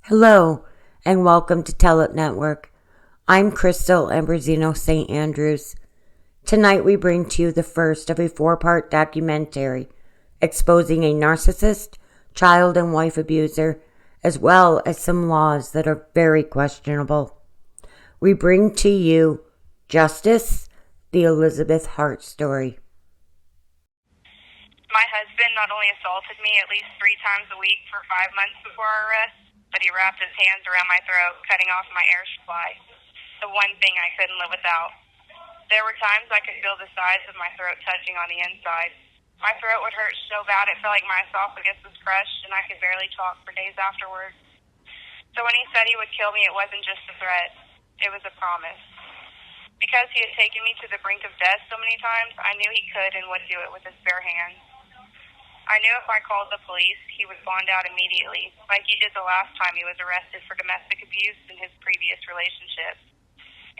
Hello, and welcome to Tell It Network. I'm Crystal Ambrosino St. Andrews. Tonight we bring to you the first of a 4-part documentary exposing a narcissist, child and wife abuser, as well as some laws that are very questionable. We bring to you Justice, the Elizabeth Hart story. My husband not only assaulted me at least 3 times a week for 5 months before our arrest, but he wrapped his hands around my throat, cutting off my air supply. The one thing I couldn't live without. There were times I could feel the sides of my throat touching on the inside. My throat would hurt so bad it felt like my esophagus was crushed, and I could barely talk for days afterward. So when he said he would kill me, it wasn't just a threat. It was a promise. Because he had taken me to the brink of death so many times, I knew he could and would do it with his bare hands. I knew if I called the police, he would bond out immediately, like he did the last time he was arrested for domestic abuse in his previous relationship.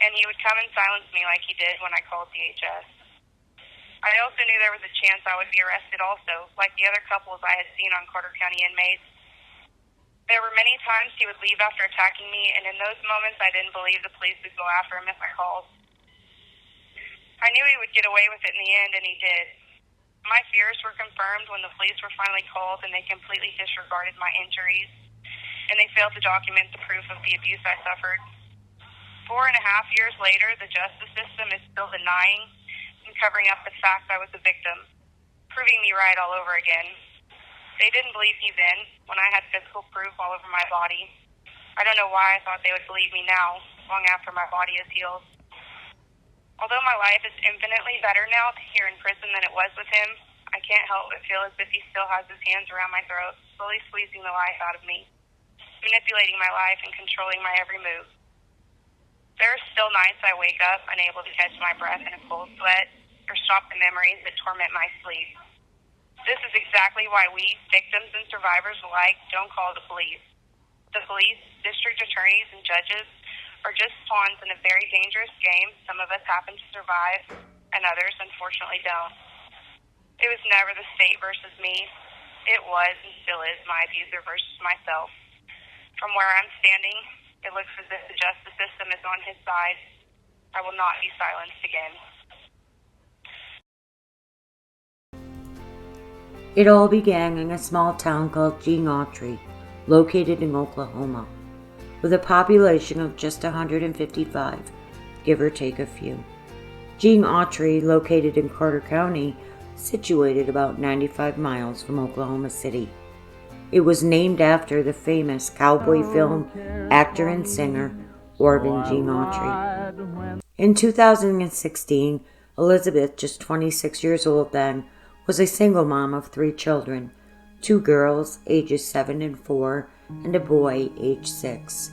And he would come and silence me like he did when I called DHS. I also knew there was a chance I would be arrested also, like the other couples I had seen on Carter County inmates. There were many times he would leave after attacking me, and in those moments I didn't believe the police would go after him if I called. I knew he would get away with it in the end, and he did. My fears were confirmed when the police were finally called and they completely disregarded my injuries, and they failed to document the proof of the abuse I suffered. 4.5 years later, the justice system is still denying and covering up the fact I was a victim, proving me right all over again. They didn't believe me then, when I had physical proof all over my body. I don't know why I thought they would believe me now, long after my body is healed. Although my life is infinitely better now here in prison than it was with him, I can't help but feel as if he still has his hands around my throat, slowly squeezing the life out of me, manipulating my life and controlling my every move. There are still nights I wake up unable to catch my breath in a cold sweat or stop the memories that torment my sleep. This is exactly why we, victims and survivors alike, don't call the police. The police, district attorneys, and judges are just pawns in a very dangerous game some of us happen to survive, and others unfortunately don't. It was never the state versus me. It was and still is my abuser versus myself. From where I'm standing, it looks as if the justice system is on his side. I will not be silenced again. It all began in a small town called Autry, located in Oklahoma, with a population of just 155, give or take a few. Autry, located in Carter County, situated about 95 miles from Oklahoma City. It was named after the famous cowboy film actor and singer Orvin G. Autry. In 2016, Elizabeth, just 26 years old then, was a single mom of 3 children, 2 girls ages 7 and 4, and a boy aged 6.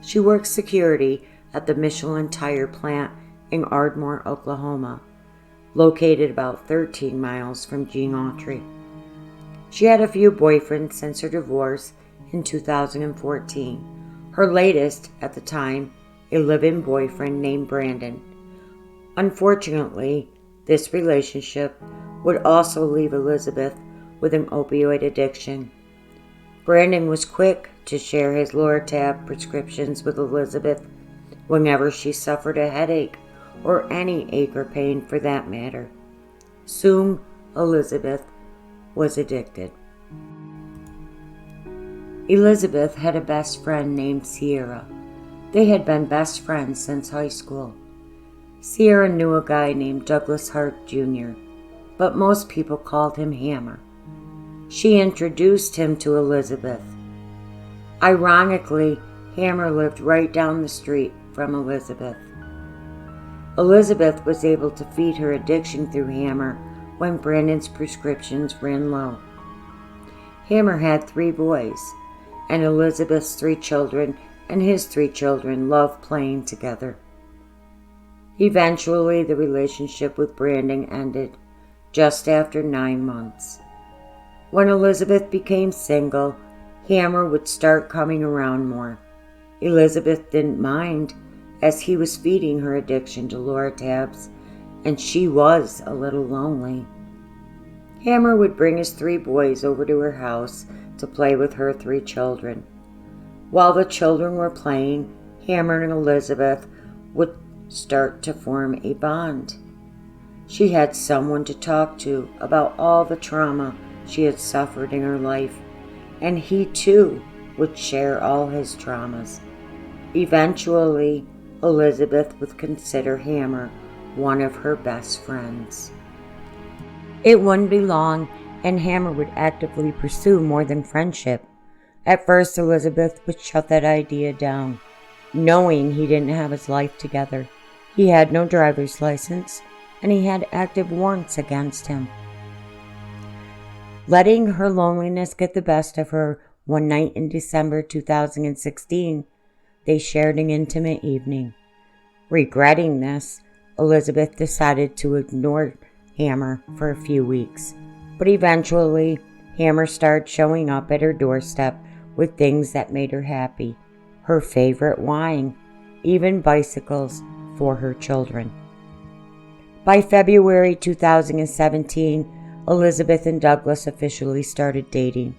She works security at the Michelin Tire plant in Ardmore, Oklahoma, located about 13 miles from Autry. She had a few boyfriends since her divorce in 2014. Her latest, at the time, a live-in boyfriend named Brandon. Unfortunately, this relationship would also leave Elizabeth with an opioid addiction. Brandon was quick to share his Loratab prescriptions with Elizabeth whenever she suffered a headache or any ache or pain for that matter. Soon, Elizabeth was addicted. Elizabeth had a best friend named Sierra. They had been best friends since high school. Sierra knew a guy named Douglas Hart Jr., but most people called him Hammer. She introduced him to Elizabeth. Ironically, Hammer lived right down the street from Elizabeth. Elizabeth was able to feed her addiction through Hammer when Brandon's prescriptions ran low. Hammer had 3 boys, and Elizabeth's 3 children and his 3 children loved playing together. Eventually, the relationship with Brandon ended just after 9 months. When Elizabeth became single, Hammer would start coming around more. Elizabeth didn't mind, as he was feeding her addiction to Loratabs, and she was a little lonely. Hammer would bring his 3 boys over to her house to play with her 3 children. While the children were playing, Hammer and Elizabeth would start to form a bond. She had someone to talk to about all the trauma she had suffered in her life, and he too would share all his traumas. Eventually, Elizabeth would consider Hammer one of her best friends. It wouldn't be long, and Hammer would actively pursue more than friendship. At first, Elizabeth would shut that idea down, knowing he didn't have his life together. He had no driver's license, and he had active warrants against him. Letting her loneliness get the best of her, one night in December 2016, they shared an intimate evening. Regretting this, Elizabeth decided to ignore Hammer for a few weeks, but eventually, Hammer started showing up at her doorstep with things that made her happy. Her favorite wine, even bicycles for her children. By February 2017, Elizabeth and Douglas officially started dating.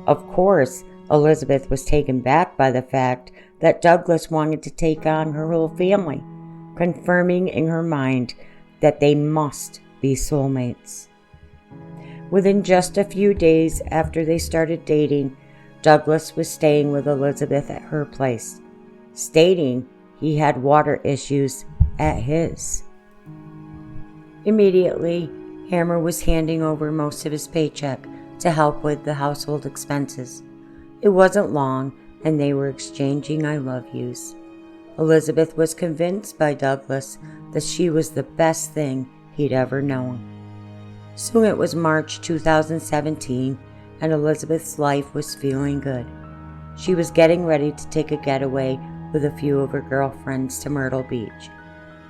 Of course, Elizabeth was taken back by the fact that Douglas wanted to take on her whole family, confirming in her mind that they must be soulmates. Within just a few days after they started dating, Douglas was staying with Elizabeth at her place, stating he had water issues at his. Immediately, Hammer was handing over most of his paycheck to help with the household expenses. It wasn't long, and they were exchanging I love yous. Elizabeth was convinced by Douglas that she was the best thing he'd ever known. Soon it was March 2017, and Elizabeth's life was feeling good. She was getting ready to take a getaway with a few of her girlfriends to Myrtle Beach.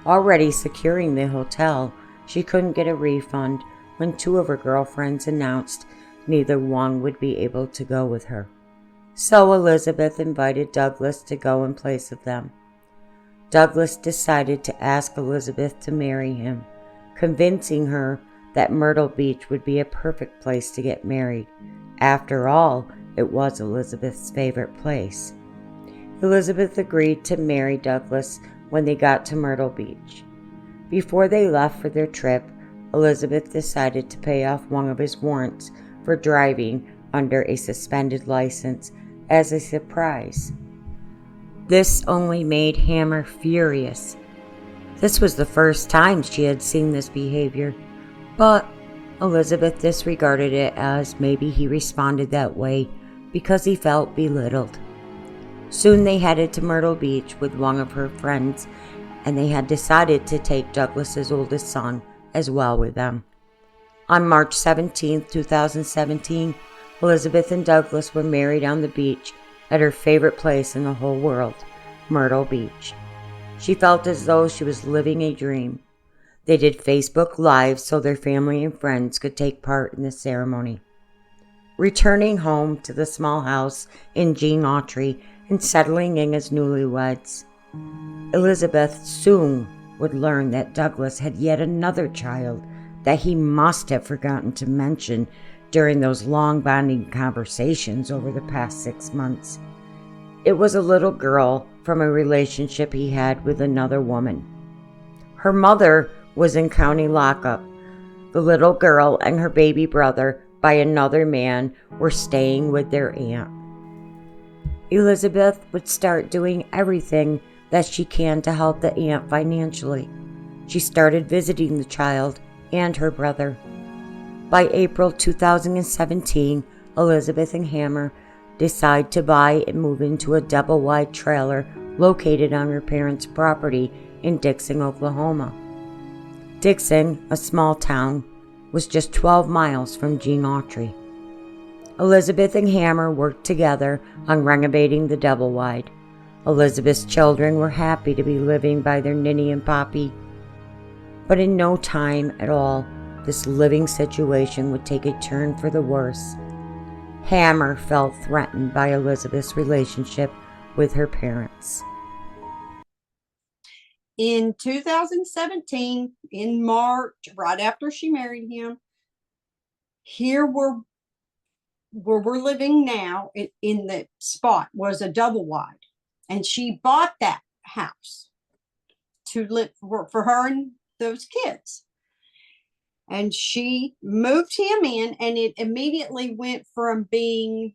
Already securing the hotel, she couldn't get a refund when two of her girlfriends announced neither one would be able to go with her. So Elizabeth invited Douglas to go in place of them. Douglas decided to ask Elizabeth to marry him, convincing her that Myrtle Beach would be a perfect place to get married. After all, it was Elizabeth's favorite place. Elizabeth agreed to marry Douglas when they got to Myrtle Beach. Before they left for their trip, Elizabeth decided to pay off one of his warrants for driving under a suspended license as a surprise. This only made Hammer furious. This was the first time she had seen this behavior, but Elizabeth disregarded it as maybe he responded that way because he felt belittled. Soon they headed to Myrtle Beach with one of her friends, and they had decided to take Douglas's oldest son as well with them. On March 17, 2017, Elizabeth and Douglas were married on the beach at her favorite place in the whole world, Myrtle Beach. She felt as though she was living a dream. They did Facebook Live so their family and friends could take part in the ceremony. Returning home to the small house in Gene Autry and settling in as newlyweds, Elizabeth soon would learn that Douglas had yet another child that he must have forgotten to mention during those long bonding conversations over the past 6 months. It was a little girl from a relationship he had with another woman. Her mother was in county lockup. The little girl and her baby brother, by another man, were staying with their aunt. Elizabeth would start doing everything that she can to help the aunt financially. She started visiting the child and her brother. By April 2017, Elizabeth and Hammer decide to buy and move into a double-wide trailer located on her parents' property in Dixon, Oklahoma. Dixon, a small town, was just 12 miles from Gene Autry. Elizabeth and Hammer worked together on renovating the double-wide. Elizabeth's children were happy to be living by their Ninny and Poppy. But in no time at all, this living situation would take a turn for the worse. Hammer felt threatened by Elizabeth's relationship with her parents. In 2017, in March, right after she married him, here were where we're living now in the spot was a double wide. And she bought that house to live for her and those kids. And she moved him in, and it immediately went from being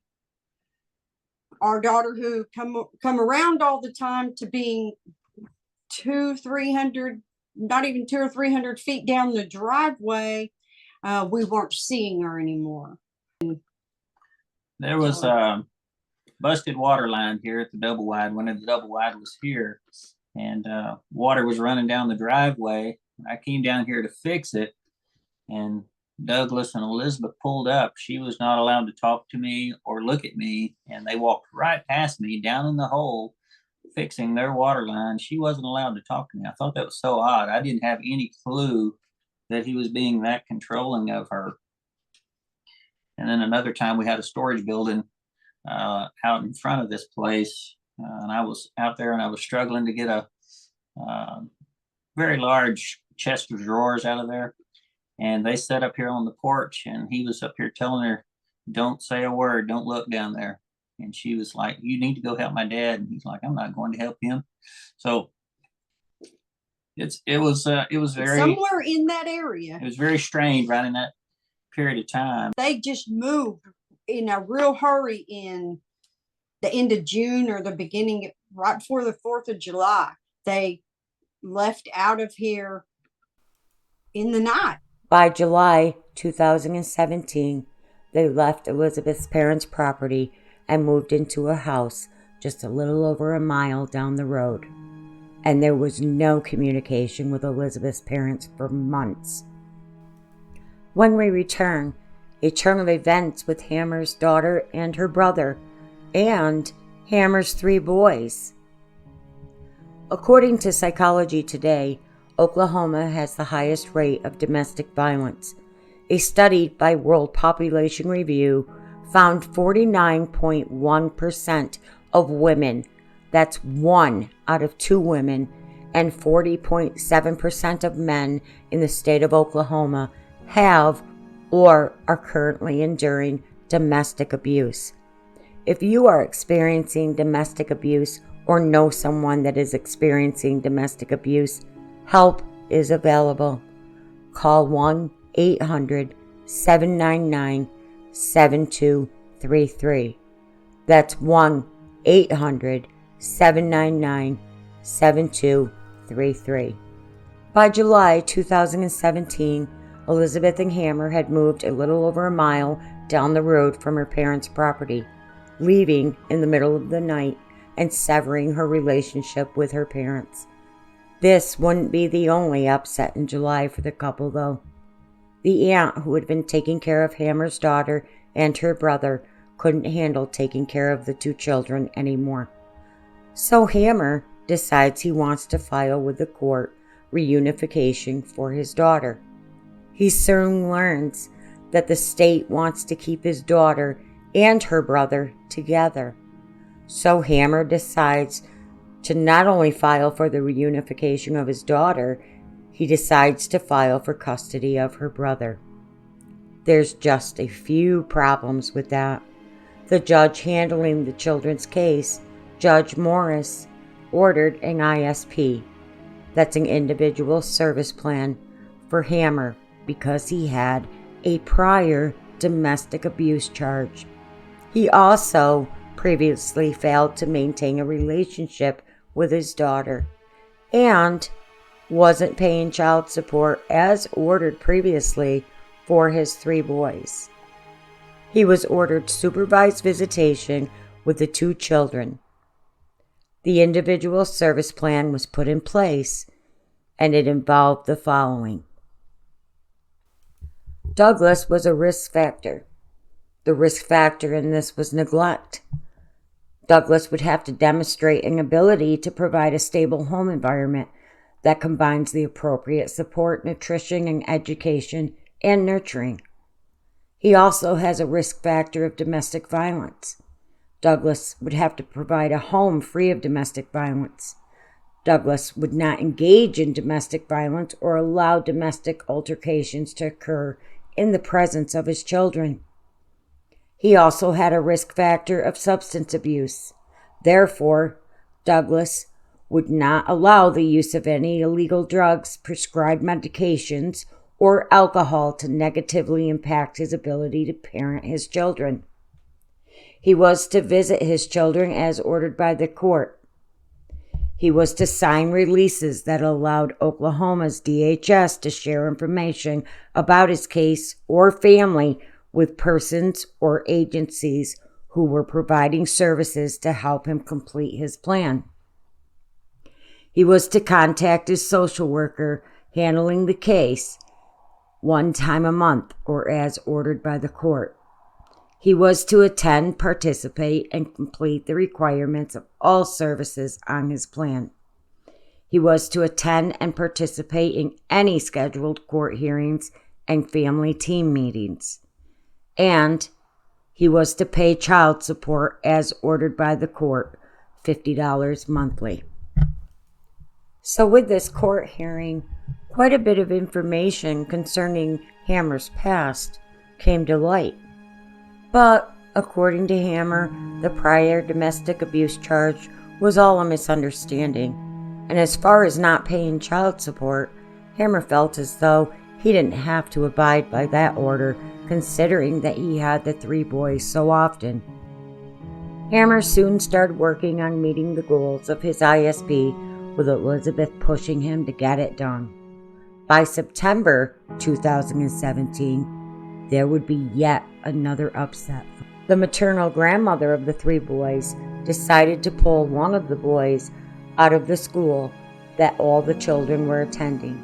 our daughter who come around all the time to being 300, not even 200 or 300 feet down the driveway. We weren't seeing her anymore. There was busted water line here at the double wide when the double wide was here, and water was running down the driveway. I came down here to fix it, and Douglas and Elizabeth pulled up. She was not allowed to talk to me or look at me, and they walked right past me down in the hole fixing their water line. She wasn't allowed to talk to me. I thought that was so odd. I didn't have any clue that he was being that controlling of her. And then another time we had a storage building out in front of this place, and I was out there and I was struggling to get a very large chest of drawers out of there. And they sat up here on the porch, and he was up here telling her, "Don't say a word, don't look down there." And she was like, "You need to go help my dad." And he's like, "I'm not going to help him." So it was very, somewhere in that area. It was very strange right in that period of time. They just moved in a real hurry in the end of June or the beginning, right before the 4th of July. They left out of here in the night. By July 2017, they left Elizabeth's parents' property and moved into a house just a little over a mile down the road. And there was no communication with Elizabeth's parents for months. When we return, a turn of events with Hammer's daughter and her brother, and Hammer's 3 boys. According to Psychology Today, Oklahoma has the highest rate of domestic violence. A study by World Population Review found 49.1% of women, that's 1 out of 2 women, and 40.7% of men in the state of Oklahoma have or are currently enduring domestic abuse. If you are experiencing domestic abuse or know someone that is experiencing domestic abuse, help is available. Call 1-800-799-7233. That's 1-800-799-7233. By July 2017, Elizabeth and Hammer had moved a little over a mile down the road from her parents' property, leaving in the middle of the night and severing her relationship with her parents. This wouldn't be the only upset in July for the couple, though. The aunt who had been taking care of Hammer's daughter and her brother couldn't handle taking care of the 2 children anymore. So Hammer decides he wants to file with the court reunification for his daughter. He soon learns that the state wants to keep his daughter and her brother together. So Hammer decides to not only file for the reunification of his daughter, he decides to file for custody of her brother. There's just a few problems with that. The judge handling the children's case, Judge Morris, ordered an ISP, that's an individual service plan, for Hammer because he had a prior domestic abuse charge. He also previously failed to maintain a relationship with his daughter and wasn't paying child support as ordered previously for his 3 boys. He was ordered supervised visitation with the 2 children. The individual service plan was put in place, and it involved the following. Douglas was a risk factor. The risk factor in this was neglect. Douglas would have to demonstrate an ability to provide a stable home environment that combines the appropriate support, nutrition, and education, and nurturing. He also has a risk factor of domestic violence. Douglas would have to provide a home free of domestic violence. Douglas would not engage in domestic violence or allow domestic altercations to occur in the presence of his children. He also had a risk factor of substance abuse. Therefore, Douglas would not allow the use of any illegal drugs, prescribed medications, or alcohol to negatively impact his ability to parent his children. He was to visit his children as ordered by the court. He was to sign releases that allowed Oklahoma's DHS to share information about his case or family with persons or agencies who were providing services to help him complete his plan. He was to contact his social worker handling the case one time a month or as ordered by the court. He was to attend, participate, and complete the requirements of all services on his plan. He was to attend and participate in any scheduled court hearings and family team meetings. And he was to pay child support as ordered by the court, $50 monthly. So with this court hearing, quite a bit of information concerning Hammer's past came to light. But according to Hammer, the prior domestic abuse charge was all a misunderstanding. And as far as not paying child support, Hammer felt as though he didn't have to abide by that order, considering that he had the 3 boys so often. Hammer soon started working on meeting the goals of his ISP, with Elizabeth pushing him to get it done. By September 2017, there would be yet another upset. The maternal grandmother of the 3 boys decided to pull one of the boys out of the school that all the children were attending.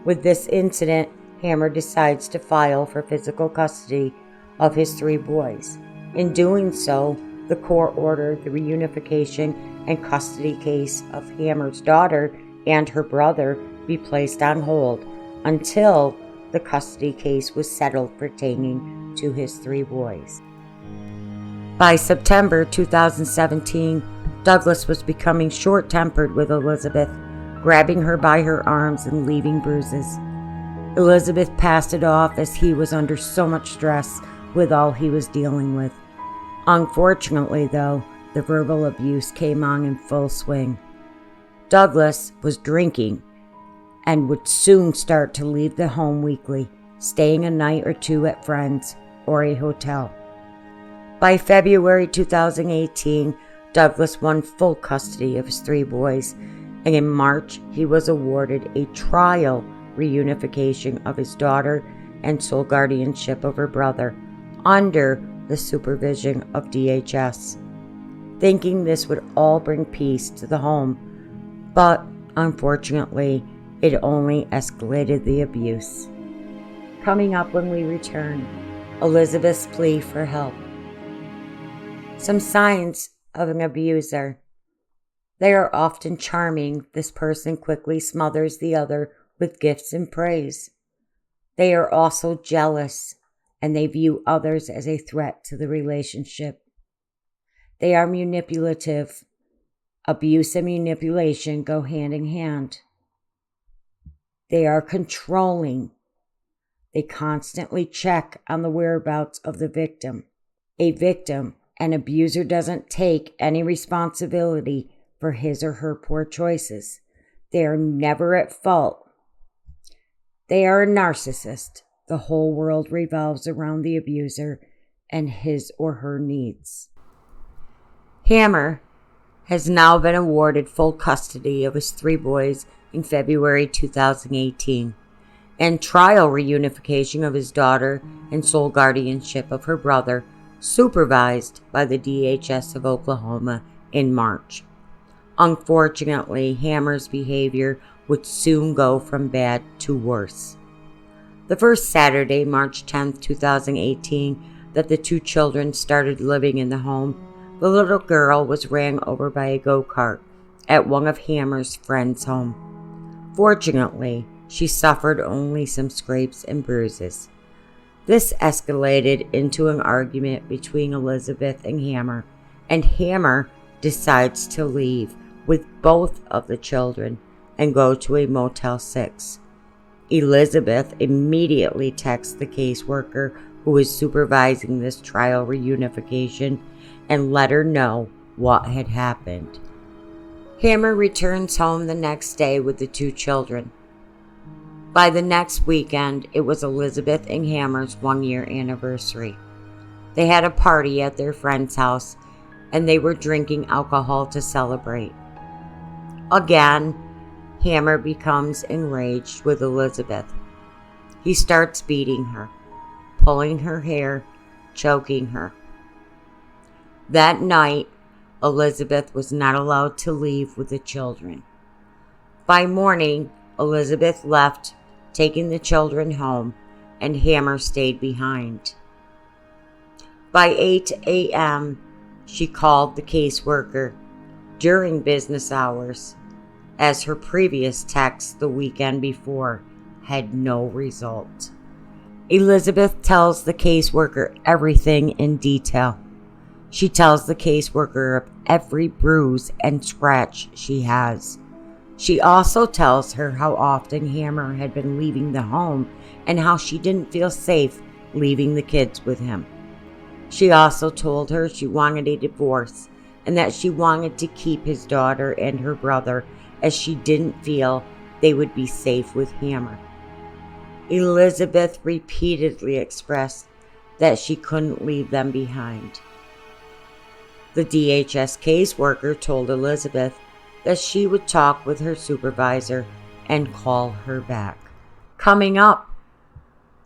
With this incident, Hammer decides to file for physical custody of his 3 boys. In doing so, the court ordered the reunification and custody case of Hammer's daughter and her brother be placed on hold until the custody case was settled pertaining to his 3 boys. By September 2017, Douglas was becoming short-tempered with Elizabeth, grabbing her by her arms and leaving bruises. Elizabeth passed it off as he was under so much stress with all he was dealing with. Unfortunately, though, the verbal abuse came on in full swing. Douglas was drinking and would soon start to leave the home weekly, staying a night or 2 at friends or a hotel. By February 2018, Douglas won full custody of his 3 boys, and in March he was awarded a trial reunification of his daughter and sole guardianship of her brother under the supervision of DHS, thinking this would all bring peace to the home, but unfortunately it only escalated the abuse. Coming up when we return, Elizabeth's plea for help. Some signs of an abuser. They are often charming. This person quickly smothers the other with gifts and praise. They are also jealous, and they view others as a threat to the relationship. They are manipulative. Abuse and manipulation go hand in hand. They are controlling. They constantly check on the whereabouts of the victim. A victim, an abuser, doesn't take any responsibility for his or her poor choices. They are never at fault. They are a narcissist. The whole world revolves around the abuser and his or her needs. Hammer has now been awarded full custody of his 3 boys in February 2018 and trial reunification of his daughter and sole guardianship of her brother, supervised by the DHS of Oklahoma in March. Unfortunately, Hammer's behavior would soon go from bad to worse. The first Saturday, March 10, 2018, that the 2 children started living in the home, the little girl was ran over by a go-kart at one of Hammer's friends' home. Fortunately, she suffered only some scrapes and bruises. This escalated into an argument between Elizabeth and Hammer decides to leave with both of the children and go to a Motel 6. Elizabeth immediately texts the caseworker who was supervising this trial reunification, and let her know what had happened. Hammer returns home the next day with the 2 children. By the next weekend, it was Elizabeth and Hammer's 1-year anniversary. They had a party at their friend's house, and they were drinking alcohol to celebrate. Again, Hammer becomes enraged with Elizabeth. He starts beating her, pulling her hair, choking her. That night, Elizabeth was not allowed to leave with the children. By morning, Elizabeth left, taking the children home, and Hammer stayed behind. By 8 a.m., she called the caseworker during business hours, as her previous text the weekend before had no result. Elizabeth tells the caseworker everything in detail. She tells the caseworker of every bruise and scratch she has. She also tells her how often Hammer had been leaving the home and how she didn't feel safe leaving the kids with him. She also told her she wanted a divorce and that she wanted to keep his daughter and her brother, as she didn't feel they would be safe with Hammer. Elizabeth repeatedly expressed that she couldn't leave them behind. The DHS caseworker told Elizabeth that she would talk with her supervisor and call her back. Coming up,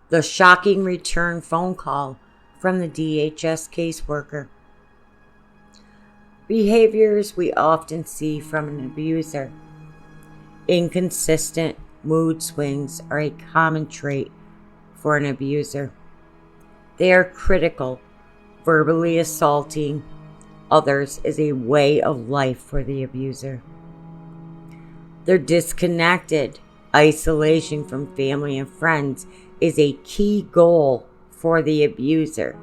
the shocking return phone call from the DHS caseworker. Behaviors we often see from an abuser. Inconsistent mood swings are a common trait for an abuser. They are critical, verbally assaulting others is a way of life for the abuser. Their disconnected isolation from family and friends is a key goal for the abuser.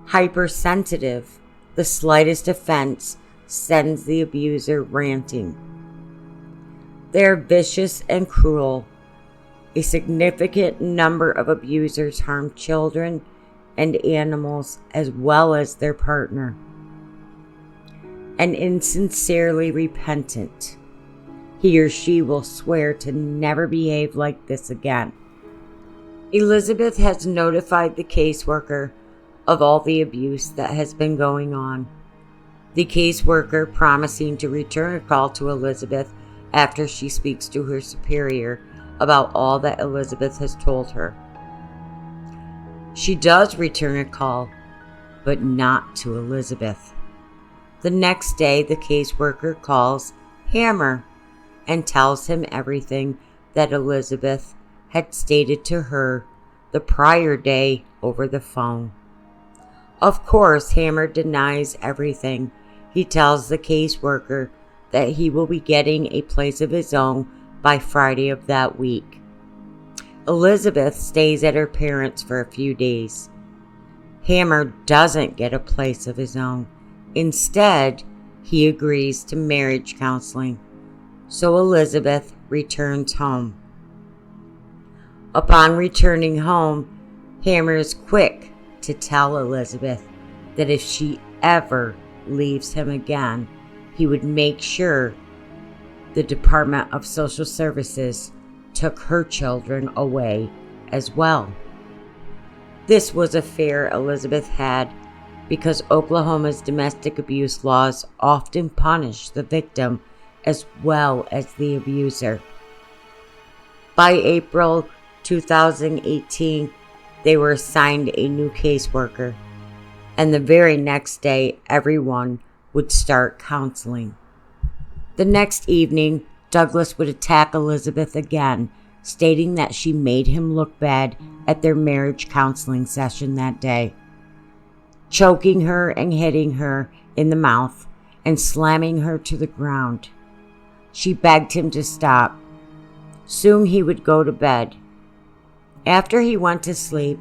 Hypersensitive, the slightest offense sends the abuser ranting. They are vicious and cruel. A significant number of abusers harm children and animals as well as their partner. And insincerely repentant, he or she will swear to never behave like this again. Elizabeth has notified the caseworker of all the abuse that has been going on. The caseworker promising to return a call to Elizabeth after she speaks to her superior about all that Elizabeth has told her. She does return a call, but not to Elizabeth. The next day, the caseworker calls Hammer and tells him everything that Elizabeth had stated to her the prior day over the phone. Of course, Hammer denies everything. He tells the caseworker that he will be getting a place of his own by Friday of that week. Elizabeth stays at her parents' for a few days. Hammer doesn't get a place of his own. Instead, he agrees to marriage counseling, so Elizabeth returns home. Upon returning home, Hammer is quick to tell Elizabeth that if she ever leaves him again, he would make sure the Department of Social Services took her children away as well. This was a fear Elizabeth had because Oklahoma's domestic abuse laws often punish the victim as well as the abuser. By April 2018, they were assigned a new caseworker, and the very next day, everyone would start counseling. The next evening, Douglas would attack Elizabeth again, stating that she made him look bad at their marriage counseling session that day, choking her and hitting her in the mouth and slamming her to the ground. She begged him to stop. Soon he would go to bed. After he went to sleep,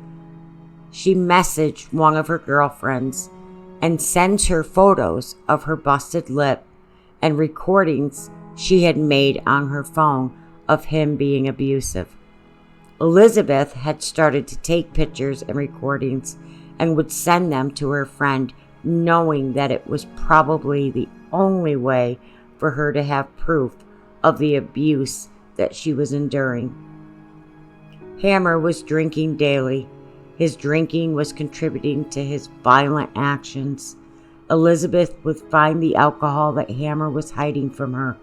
she messaged one of her girlfriends and sends her photos of her busted lip and recordings she had made on her phone of him being abusive. Elizabeth had started to take pictures and recordings and would send them to her friend, knowing that it was probably the only way for her to have proof of the abuse that she was enduring. Hammer was drinking daily. His drinking was contributing to his violent actions. Elizabeth would find the alcohol that Hammer was hiding from her,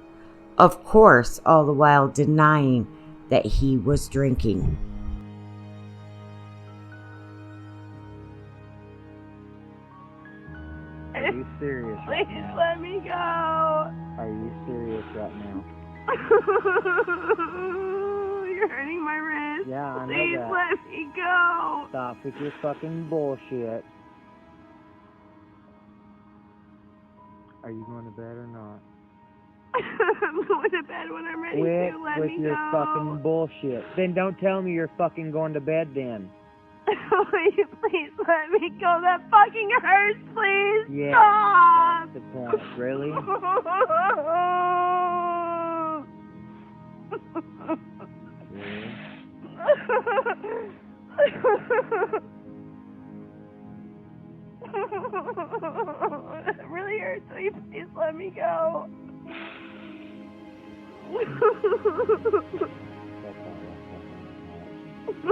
of course, all the while denying that he was drinking. Are you serious right Please now? let me go. Are you serious right now? You're hurting my wrist. Yeah, I know Please that. let me go. Stop with your fucking bullshit. Are you going to bed or not? I'm going to bed when I'm ready Quit to. Let with me your go. fucking bullshit. Then don't tell me you're fucking going to bed then. Will you please let me go? That fucking hurts, please. Yeah, Stop. that's the point. Really? It really hurts. Will you please let me go?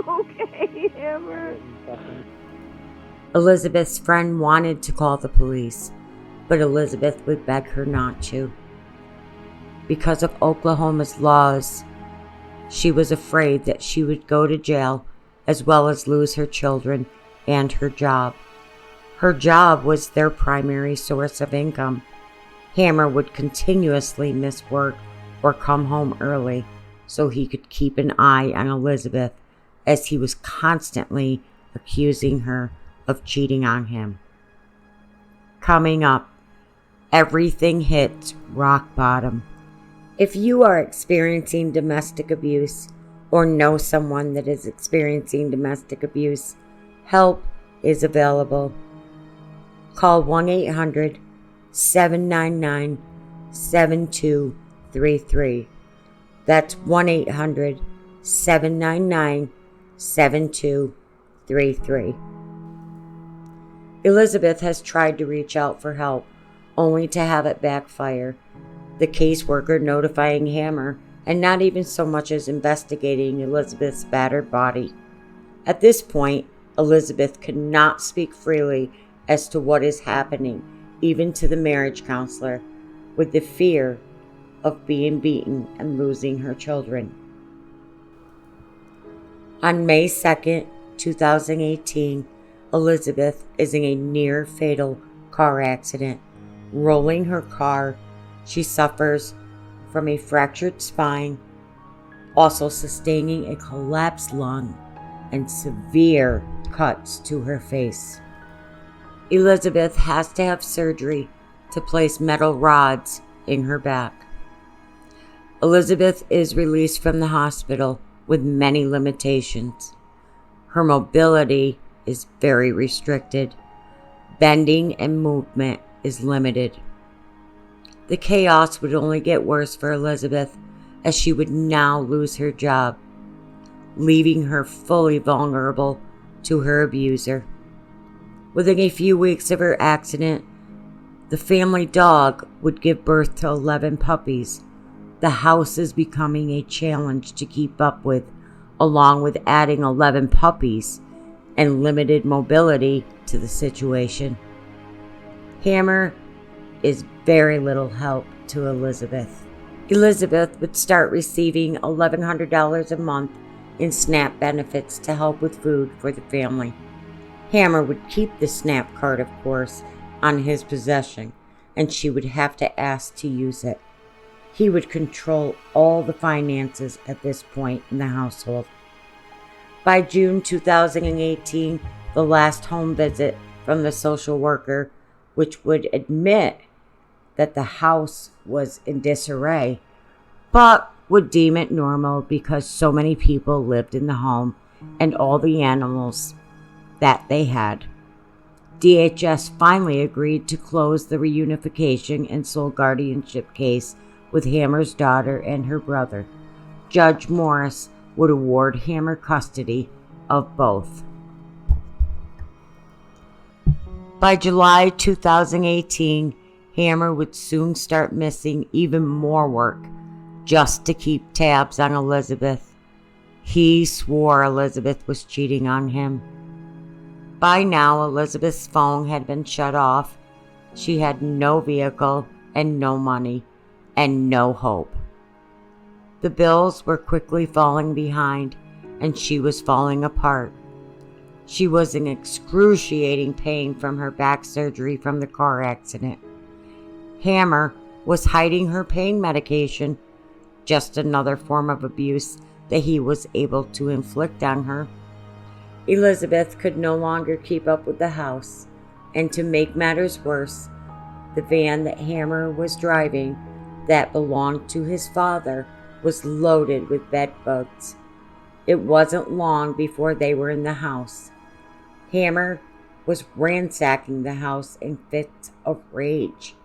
Okay, Hammer. Elizabeth's friend wanted to call the police, but Elizabeth would beg her not to. Because of Oklahoma's laws, she was afraid that she would go to jail as well as lose her children and her job. Her job was their primary source of income. Hammer would continuously miss work or come home early so he could keep an eye on Elizabeth, as he was constantly accusing her of cheating on him. Coming up, everything hits rock bottom. If you are experiencing domestic abuse or know someone that is experiencing domestic abuse, help is available. Call 1-800-799-7233. That's 1-800-799-7233. Elizabeth has tried to reach out for help, only to have it backfire. The caseworker notifying Hammer and not even so much as investigating Elizabeth's battered body. At this point, Elizabeth could not speak freely as to what is happening, even to the marriage counselor, with the fear of being beaten and losing her children. On May 2nd, 2018, Elizabeth is in a near-fatal car accident. Rolling her car, she suffers from a fractured spine, also sustaining a collapsed lung and severe cuts to her face. Elizabeth has to have surgery to place metal rods in her back. Elizabeth is released from the hospital with many limitations. Her mobility is very restricted. Bending and movement is limited. The chaos would only get worse for Elizabeth, as she would now lose her job, leaving her fully vulnerable to her abuser. Within a few weeks of her accident, the family dog would give birth to 11 puppies. The house is becoming a challenge to keep up with, along with adding 11 puppies and limited mobility to the situation. Hammer is very little help to Elizabeth. Elizabeth would start receiving $1,100 a month in SNAP benefits to help with food for the family. Hammer would keep the SNAP card, of course, on his possession, and she would have to ask to use it. He would control all the finances at this point in the household. By June 2018, the last home visit from the social worker, which would admit that the house was in disarray, but would deem it normal because so many people lived in the home and all the animals that they had. DHS finally agreed to close the reunification and sole guardianship case with Hammer's daughter and her brother. Judge Morris would award Hammer custody of both. By July 2018, Hammer would soon start missing even more work just to keep tabs on Elizabeth. He swore Elizabeth was cheating on him. By now, Elizabeth's phone had been shut off. She had no vehicle and no money and no hope. The bills were quickly falling behind, and she was falling apart. She was in excruciating pain from her back surgery from the car accident. Hammer was hiding her pain medication, just another form of abuse that he was able to inflict on her. Elizabeth could no longer keep up with the house, and to make matters worse, the van that Hammer was driving that belonged to his father was loaded with bed bugs. It wasn't long before they were in the house. Hammer was ransacking the house in fits of rage,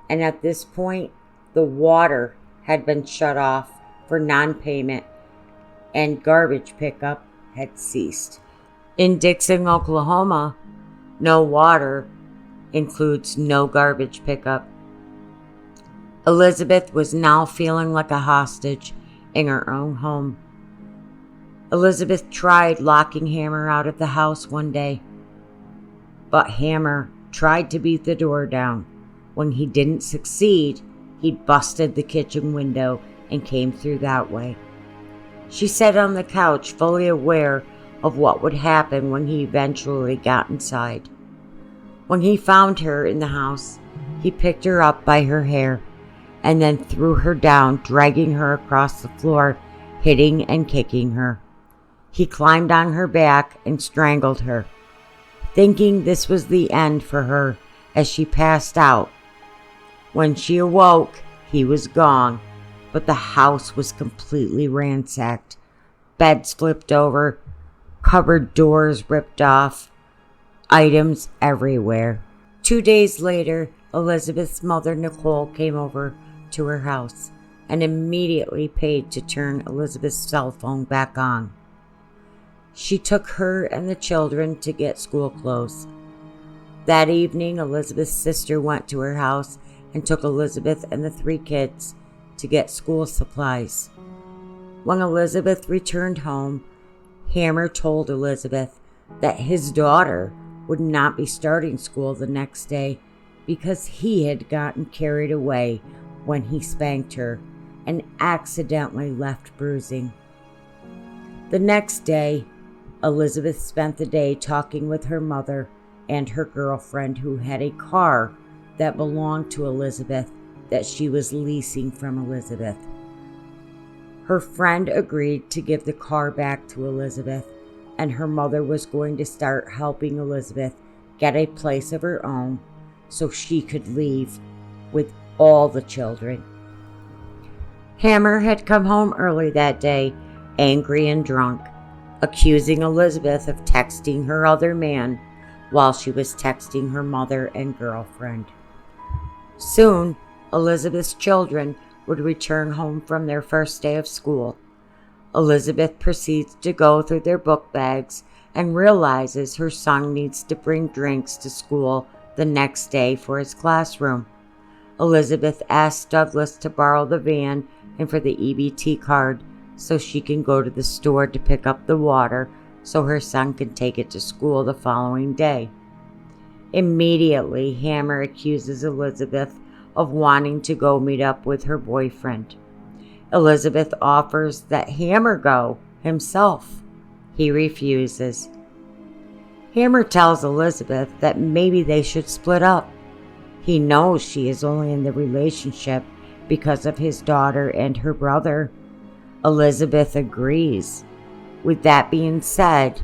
and at this point, the water had been shut off for non-payment and garbage pickup had ceased. In Dixon, Oklahoma, no water includes no garbage pickup. Elizabeth was now feeling like a hostage in her own home. Elizabeth tried locking Hammer out of the house one day, but Hammer tried to beat the door down. When he didn't succeed, he busted the kitchen window and came through that way. She sat on the couch, fully aware of what would happen when he eventually got inside. When he found her in the house, he picked her up by her hair and then threw her down, dragging her across the floor, hitting and kicking her. He climbed on her back and strangled her, thinking this was the end for her as she passed out. When she awoke, he was gone, but the house was completely ransacked. Beds flipped over, cupboard doors ripped off, items everywhere. 2 days later, Elizabeth's mother, Nicole, came over to her house and immediately paid to turn Elizabeth's cell phone back on. She took her and the children to get school clothes. That evening, Elizabeth's sister went to her house and took Elizabeth and the 3 kids to get school supplies. When Elizabeth returned home, Hammer told Elizabeth that his daughter would not be starting school the next day because he had gotten carried away when he spanked her and accidentally left bruising. The next day, Elizabeth spent the day talking with her mother and her girlfriend, who had a car that belonged to Elizabeth that she was leasing from Elizabeth. Her friend agreed to give the car back to Elizabeth, and her mother was going to start helping Elizabeth get a place of her own so she could leave with all the children. Hammer had come home early that day, angry and drunk, accusing Elizabeth of texting her other man while she was texting her mother and girlfriend. Soon, Elizabeth's children would return home from their first day of school. Elizabeth proceeds to go through their book bags and realizes her son needs to bring drinks to school the next day for his classroom. Elizabeth asks Douglas to borrow the van and for the EBT card so she can go to the store to pick up the water so her son can take it to school the following day. Immediately, Hammer accuses Elizabeth of wanting to go meet up with her boyfriend. Elizabeth offers that Hammer go himself. He refuses. Hammer tells Elizabeth that maybe they should split up. He knows she is only in the relationship because of his daughter and her brother. Elizabeth agrees. With that being said,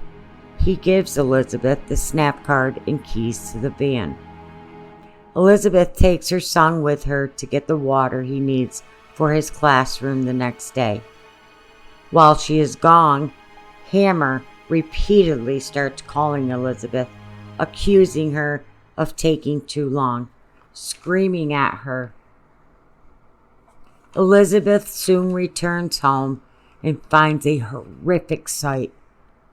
he gives Elizabeth the snap card and keys to the van. Elizabeth takes her son with her to get the water he needs for his classroom the next day. While she is gone, Hammer repeatedly starts calling Elizabeth, accusing her of taking too long, screaming at her. Elizabeth soon returns home and finds a horrific sight.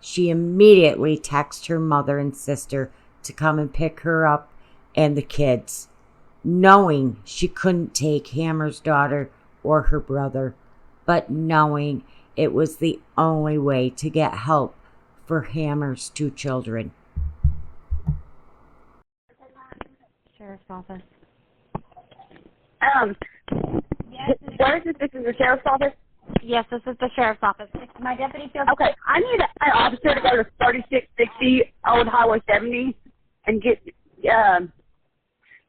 She immediately texts her mother and sister to come and pick her up and the kids, knowing she couldn't take Hammer's daughter or her brother, but knowing it was the only way to get help for Hammer's 2 children. Sheriff's office. Where is this? This is the sheriff's office? Yes, this is the sheriff's office. My deputy feels Okay, I need an officer to go to 3660 Old Highway 70 and get,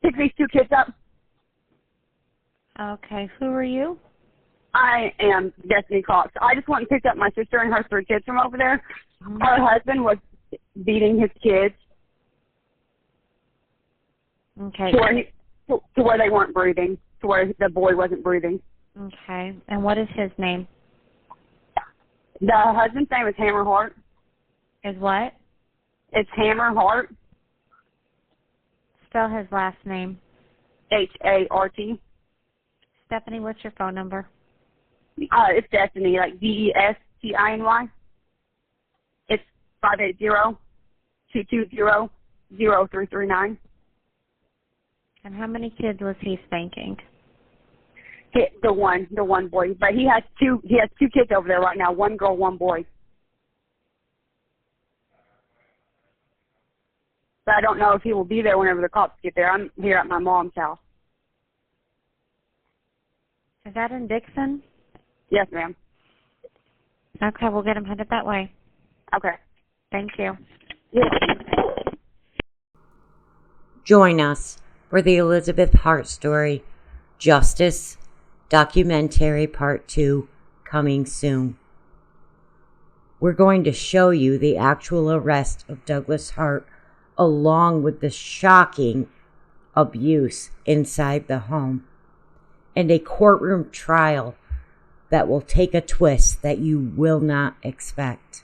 pick these 2 kids up. Okay, who are you? I am Destiny Cox. I just went and picked up my sister and her 3 kids from over there. Mhm. Her husband was beating his kids Okay. to where they weren't breathing, to where the boy wasn't breathing. Okay, and what is his name? The husband's name is Hammer Hart. Is what? It's Hammer Hart, Spell his last name. Hart. Stephanie, what's your phone number? It's Destiny, like Destiny. It's 580-220-0339. And how many kids was he spanking? The one boy, but he has 2 kids over there right now, 1 girl, 1 boy. But I don't know if he will be there whenever the cops get there. I'm here at my mom's house. Is that in Dixon? Yes, ma'am. Okay, we'll get him headed that way. Okay. Thank you. Join us for the Elizabeth Hart story, Justice Documentary Part 2, coming soon. We're going to show you the actual arrest of Douglas Hart along with the shocking abuse inside the home and a courtroom trial that will take a twist that you will not expect.